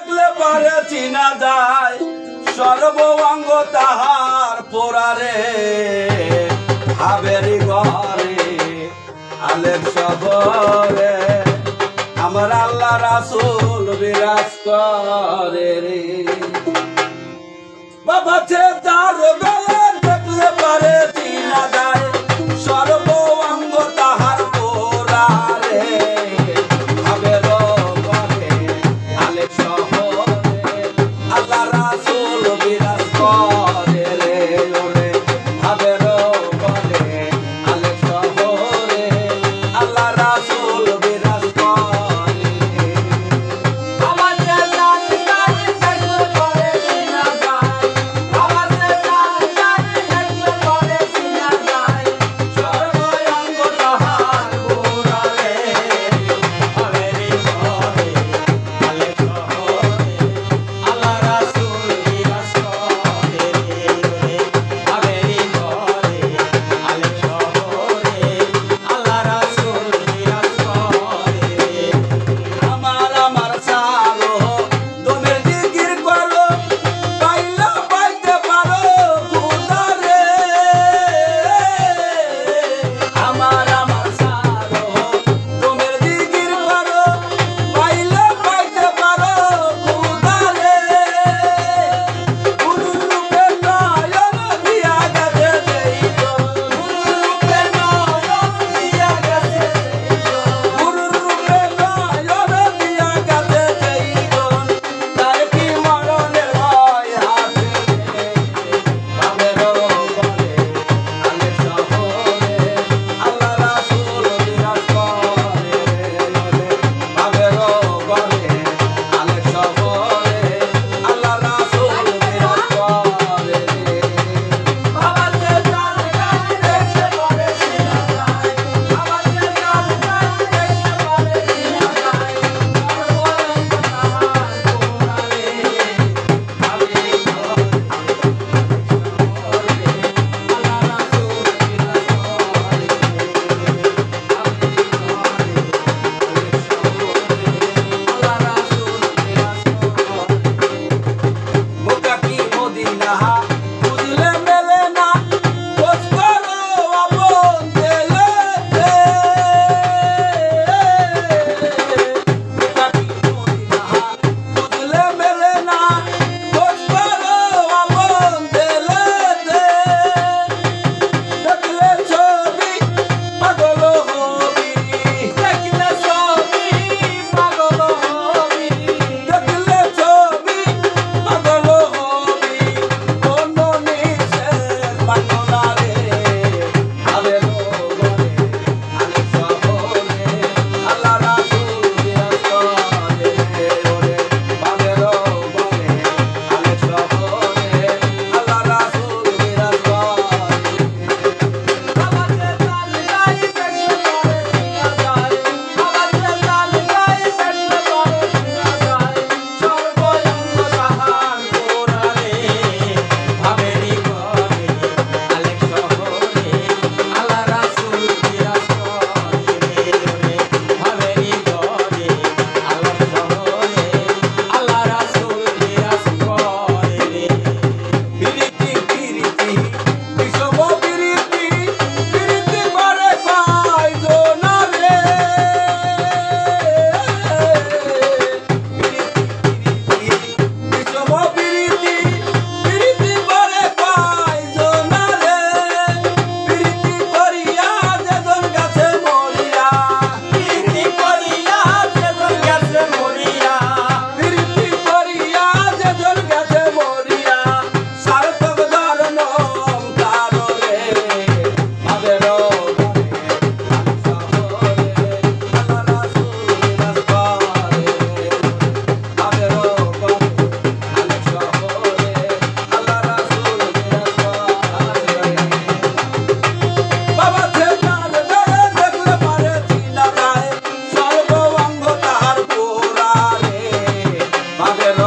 দেখলে পারে চিনা যায় সর্ব অঙ্গ তাহার পোড়ারে ভাবেরি ঘরে আলেপ শহরে আমার আল্লাহ রাসূল বিরাজ করে রে বাবা ছে তার গায়ে দেখলে পারে চিনা যায় সর্ব অঙ্গ তাহার পোড়ারে ভাবের ঘরে আলেপ শহরে আল্লাহ রাসূল বিরাজ করে রে ওরে ভাবের ঘরে আলেপ শহরে আল্লাহ রাসূল বিরাজ করে আমার জান গায়ে দেখলে পারে চিনা যায় আমার জান গায়ে দেখলে পারে চিনা যায় সর্ব অঙ্গ তাহার পোড়ারে ভাবেরি ঘরে আলেপ শহরে আল্লাহ রাসূল বিরাজ করে রে ভাবেরি ঘরে আলেপ শহরে আল্লাহ রাসূল বিরাজ করে আমার সালো দমের জিকির করো পাইলা পাইতে পারো খুদারে আমার সালো দমের জিকির করো পাইলা পাইতে পারো খুদারে গুরু রূপে নয়ন দিয়া গেছে দেইতো গুরু রূপে নয়ন দিয়া গেছে গুরু রূপে নয়ন দিয়া গেছে দেইতো তার কি মরণের ভয় আছে ভাবের ঘরে আলেপ শহরে আল্লাহ রাসূল বিরাজ করে ভাবের ঘরে আলেপ শহরে আল্লাহ রাসূল বিরাজ করে বাবা ছে জান গায়ে দেখলে পারে চিনা যায় বাবা ছে জান গায়ে দেখলে পারে চিনা যায় সর্ব অঙ্গ তাহার পোড়ারে ভাবেরি ঘরে আল্লাহ রাসূল বিরাজ করে আল্লাহ রাসূল বিরাজ করে মুকা কি মদিনা বুঝলে মেলে না খোঁজ করো আপন দিলেতে মুকা কি মদিনা বুঝলে মেলে না খোঁজ করো আপন দিলেতে দেখলে ছবি পাগল হবি দেখলে ছবি পাগল হবি দেখলে ছবি পাগল হবি কোন নিষেধ মানো না রে ভাবের ঘরে আলেপ শহরে আল্লাহ রাসূল বিরাজ করে ওরে ভাবের ঘরে আলেপ শহরে আল্লাহ রাসূল বিরাজ করে আমার জান গায়ে দেখলে পারে চিনা যায় আমার জান গায়ে দেখলে পারে চিনা যায় সর্ব অঙ্গ তাহার পোড়ারে ভাবেরি ঘরে আলেপ শহরে আল্লাহ রাসূল বিরাজ করে ভাবেরি ঘরে আলেপ শহরে আল্লাহ রাসূল বিরাজ করে পিরিতি পিরিতি বিষম পিরিতি পিরিতি করে কয়জন রে পিরিতি বিষম পিরিতি পিরিতি করে কয়জন রে পিরিতি করিয়া যেজন গাছে মরিয়া পিরিতি করিয়া যেজন গাছে মরিয়া পিরিতি করিয়া যেজন গাছে মরিয়া সার্থক ধর্ম কারণে ভাবের ঘরে আলেপ শহরে আল্লাহ রাসূল বিরাজ করে ভাবের ঘরে আলেপ শহরে আল্লাহ রাসূল বিরাজ করে বাবা ছে জান গায়ে দেখলে পারে চিনা যায় সর্ব অঙ্গ তাহার পোড়ারে ভাবের